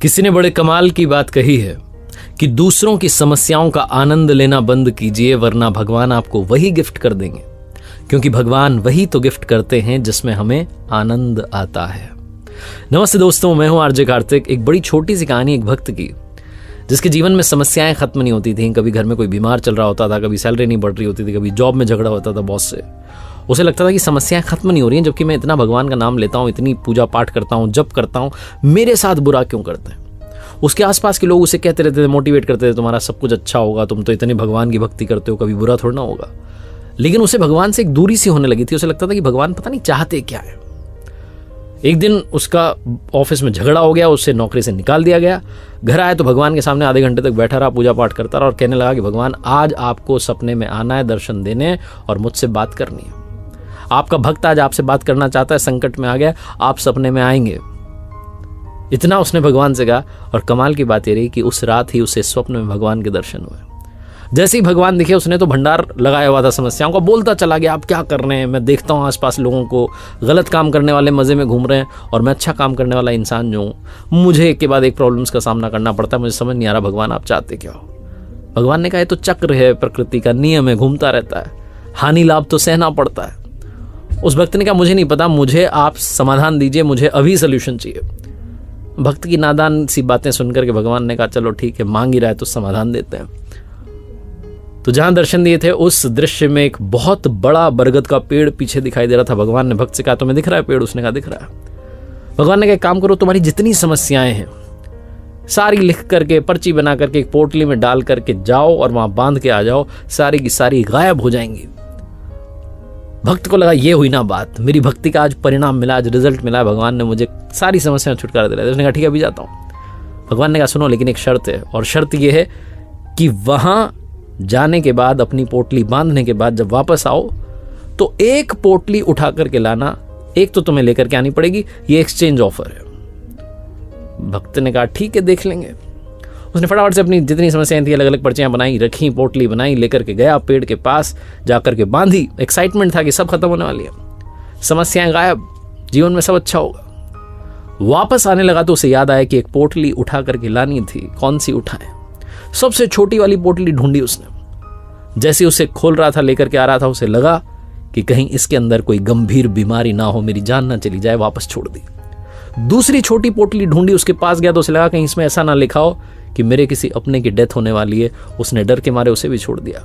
किसी ने बड़े कमाल की बात कही है कि दूसरों की समस्याओं का आनंद लेना बंद कीजिए, वरना भगवान आपको वही गिफ्ट कर देंगे, क्योंकि भगवान वही तो गिफ्ट करते हैं जिसमें हमें आनंद आता है। नमस्ते दोस्तों, मैं हूं आरजे कार्तिक। एक बड़ी छोटी सी कहानी एक भक्त की, जिसके जीवन में समस्याएं खत्म नहीं होती थी। कभी घर में कोई बीमार चल रहा होता था, कभी सैलरी नहीं बढ़ रही होती थी, कभी जॉब में झगड़ा होता था बॉस से। उसे लगता था कि समस्याएं खत्म नहीं हो रही हैं, जबकि मैं इतना भगवान का नाम लेता हूं, इतनी पूजा पाठ करता हूं, जप करता हूं, मेरे साथ बुरा क्यों करते हैं। उसके आसपास के लोग उसे कहते रहते थे, मोटिवेट करते थे, तुम्हारा सब कुछ अच्छा होगा, तुम तो इतने भगवान की भक्ति करते हो, कभी बुरा थोड़ा ना होगा। लेकिन उसे भगवान से एक दूरी सी होने लगी थी। उसे लगता था कि भगवान पता नहीं चाहते क्या है। एक दिन उसका ऑफिस में झगड़ा हो गया, उससे नौकरी से निकाल दिया गया। घर आया तो भगवान के सामने आधे घंटे तक बैठा रहा, पूजा पाठ करता रहा और कहने लगा कि भगवान, आज आपको सपने में आना है, दर्शन देने और मुझसे बात करनी है। आपका भक्त आज आपसे बात करना चाहता है, संकट में आ गया, आप सपने में आएंगे। इतना उसने भगवान से कहा। और कमाल की बात यह रही कि उस रात ही उसे स्वप्न में भगवान के दर्शन हुए। जैसे ही भगवान दिखे, उसने तो भंडार लगाया हुआ था समस्याओं का, बोलता चला गया, आप क्या कर रहे हैं, मैं देखता हूँ आसपास लोगों को, गलत काम करने वाले मजे में घूम रहे हैं और मैं अच्छा काम करने वाला इंसान जो हूँ, मुझे एक के बाद एक प्रॉब्लम्स का सामना करना पड़ता है। मुझे समझ नहीं आ रहा भगवान आप चाहते क्या हो। भगवान ने कहा, ये तो चक्र है, प्रकृति का नियम है, घूमता रहता है, हानि लाभ तो सहना पड़ता है। उस भक्त ने कहा, मुझे नहीं पता, मुझे आप समाधान दीजिए, मुझे अभी सोल्यूशन चाहिए। भक्त की नादान सी बातें सुनकर के भगवान ने कहा, चलो ठीक है, मांग ही रहा है तो समाधान देते हैं। तो जहां दर्शन दिए थे, उस दृश्य में एक बहुत बड़ा बरगद का पेड़ पीछे दिखाई दे रहा था। भगवान ने भक्त से कहा, तुम्हें दिख रहा है पेड़? उसने कहा, दिख रहा है। भगवान ने कहा, काम करो, तुम्हारी जितनी समस्याएं हैं सारी लिख करके, पर्ची बना करके एक पोटली में डाल करके जाओ और वहां बांध के आ जाओ, सारी की सारी गायब हो जाएंगी। भक्त को लगा, ये हुई ना बात, मेरी भक्ति का आज परिणाम मिला, आज रिजल्ट मिला, भगवान ने मुझे सारी समस्याएं छुटकारा दिलाया। उसने कहा, ठीक है, अभी जाता हूं। भगवान ने कहा, सुनो, लेकिन एक शर्त है, और शर्त यह है कि वहां जाने के बाद, अपनी पोटली बांधने के बाद जब वापस आओ तो एक पोटली उठा करके लाना, एक तो तुम्हें लेकर के आनी पड़ेगी, ये एक्सचेंज ऑफर है। भक्त ने कहा, ठीक है, देख लेंगे। उसने फटाफट से अपनी जितनी समस्याएं थी अलग अलग पर्चियां बनाई, रखी, पोटली बनाई, लेकर के गया पेड़ के पास, जाकर के बांधी। एक्साइटमेंट था कि सब खत्म होने वाली है, समस्याएं गायब, जीवन में सब अच्छा होगा। वापस आने लगा तो उसे याद आया कि एक पोटली उठा करके लानी थी। कौन सी उठाएं? सबसे छोटी वाली पोटली ढूंढी उसने। जैसे उसे खोल रहा था, लेकर के आ रहा था, उसे लगा कि कहीं इसके अंदर कोई गंभीर बीमारी ना हो, मेरी जान ना चली जाए, वापस छोड़ दी। दूसरी छोटी पोटली ढूंढी, उसके पास गया तो उसे लगा कहीं इसमें ऐसा ना लिखा हो कि मेरे किसी अपने की डेथ होने वाली है। उसने डर के मारे उसे भी छोड़ दिया।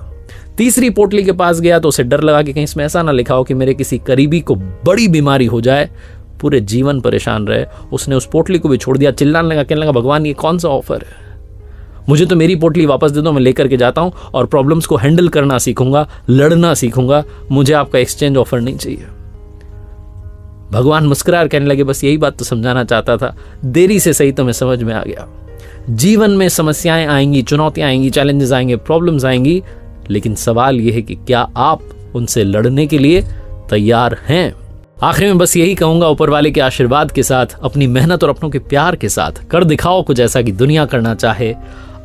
तीसरी पोटली के पास गया तो उसे डर लगा कि कहीं इसमें ऐसा ना लिखा हो कि मेरे किसी करीबी को बड़ी बीमारी हो जाए, पूरे जीवन परेशान रहे। उसने उस पोटली को भी छोड़ दिया। चिल्लाने लगा, कहने लगा, भगवान, ये कौन सा ऑफर है? मुझे तो मेरी पोटली वापस दे दो, मैं लेकर के जाता हूं और प्रॉब्लम्स को हैंडल करना सीखूंगा, लड़ना सीखूंगा, मुझे आपका एक्सचेंज ऑफर नहीं चाहिए। भगवान मुस्कुरा कहने लगे, बस यही बात तो समझाना चाहता था, देरी से सही तो मैं समझ में आ गया। जीवन में समस्याएं आएंगी, चुनौतियां आएंगी, चैलेंजेस आएंगे, प्रॉब्लम्स आएंगी, लेकिन सवाल यह है कि क्या आप उनसे लड़ने के लिए तैयार हैं? आखिर में बस यही कहूंगा, ऊपर वाले के आशीर्वाद के साथ, अपनी मेहनत और अपनों के प्यार के साथ कर दिखाओ कुछ ऐसा कि दुनिया करना चाहे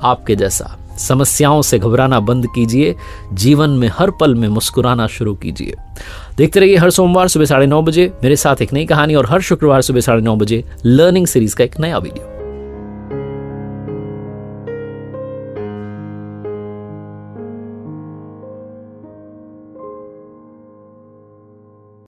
आपके जैसा। समस्याओं से घबराना बंद कीजिए, जीवन में हर पल में मुस्कुराना शुरू कीजिए। देखते रहिए हर सोमवार सुबह 9:30 बजे मेरे साथ एक नई कहानी, और हर शुक्रवार सुबह 9:30 बजे लर्निंग सीरीज का एक नया वीडियो।